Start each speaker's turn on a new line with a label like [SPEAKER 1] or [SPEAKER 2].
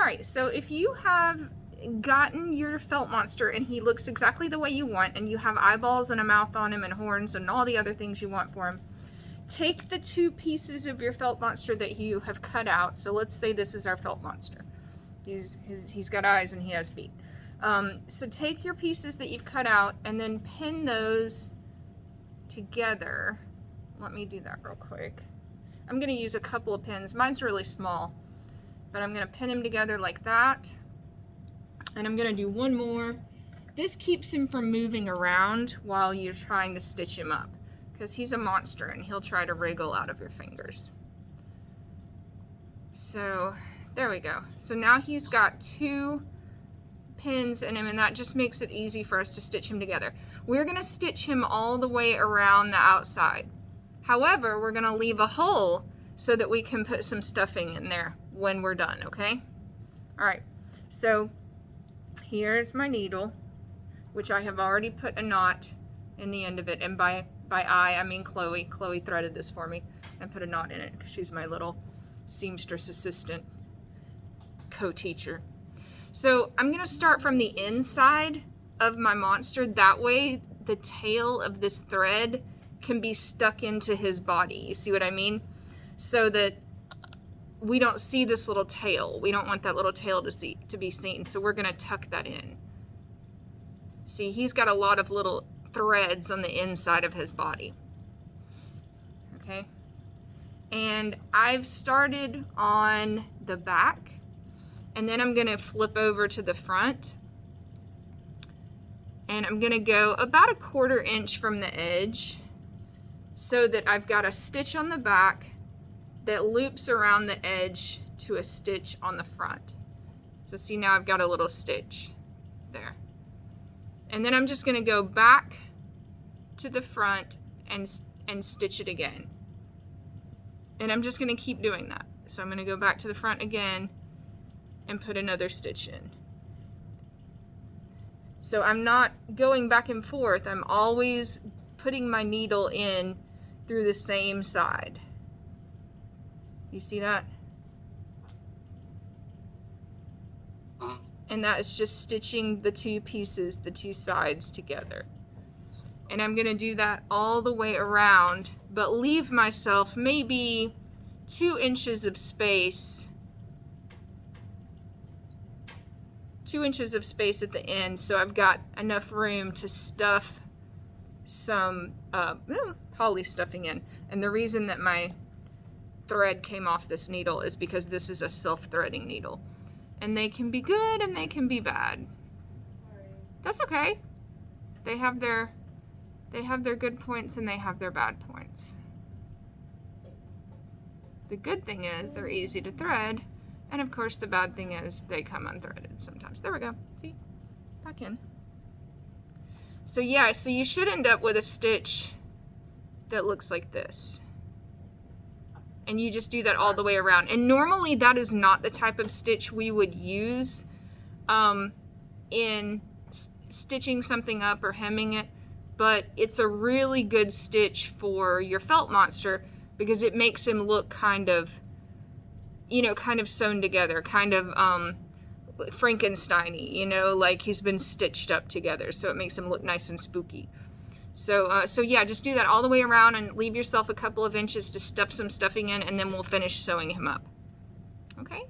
[SPEAKER 1] right, so if you have gotten your felt monster and he looks exactly the way you want, and you have eyeballs and a mouth on him and horns and all the other things you want for him, take the 2 pieces of your felt monster that you have cut out. So let's say this is our felt monster. He's got eyes and he has feet. So take your pieces that you've cut out and then pin those together. Let me do that real quick. I'm going to use a couple of pins. Mine's really small, but I'm going to pin them together like that. And I'm going to do one more. This keeps him from moving around while you're trying to stitch him up, because he's a monster and he'll try to wriggle out of your fingers. So there we go. So now he's got 2 pins in him, and that just makes it easy for us to stitch him together. We're going to stitch him all the way around the outside. However, we're going to leave a hole so that we can put some stuffing in there when we're done, okay? All right, so here's my needle, which I have already put a knot in the end of it, and by I mean Chloe. Chloe threaded this for me and put a knot in it because she's my little seamstress assistant co-teacher. So I'm going to start from the inside of my monster. That way the tail of this thread can be stuck into his body. You see what I mean? So that we don't see this little tail. We don't want that little tail to be seen. So we're going to tuck that in. See, he's got a lot of little threads on the inside of his body. Okay? And I've started on the back, and then I'm going to flip over to the front, and I'm going to go about a 1/4 inch from the edge so that I've got a stitch on the back that loops around the edge to a stitch on the front. So see, now I've got a little stitch there. And then I'm just going to go back to the front and stitch it again. And I'm just going to keep doing that. So I'm going to go back to the front again and put another stitch in. So I'm not going back and forth. I'm always putting my needle in through the same side. You see that? And that is just stitching the 2 pieces, the 2 sides together. And I'm going to do that all the way around, but leave myself maybe 2 inches of space. 2 inches of space at the end, so I've got enough room to stuff some poly stuffing in. And the reason that my thread came off this needle is because this is a self-threading needle. And they can be good and they can be bad.
[SPEAKER 2] Sorry.
[SPEAKER 1] That's okay. They have their good points and they have their bad points. The good thing is they're easy to thread, and of course the bad thing is they come unthreaded sometimes. There we go. See? Back in. So yeah, so you should end up with a stitch that looks like this. And you just do that all the way around. And normally that is not the type of stitch we would use in stitching something up or hemming it, but it's a really good stitch for your felt monster because it makes him look kind of, you know, kind of sewn together, kind of Frankenstein-y, you know, like he's been stitched up together, so it makes him look nice and spooky. So yeah, just do that all the way around and leave yourself a couple of inches to stuff some stuffing in, and then we'll finish sewing him up. Okay?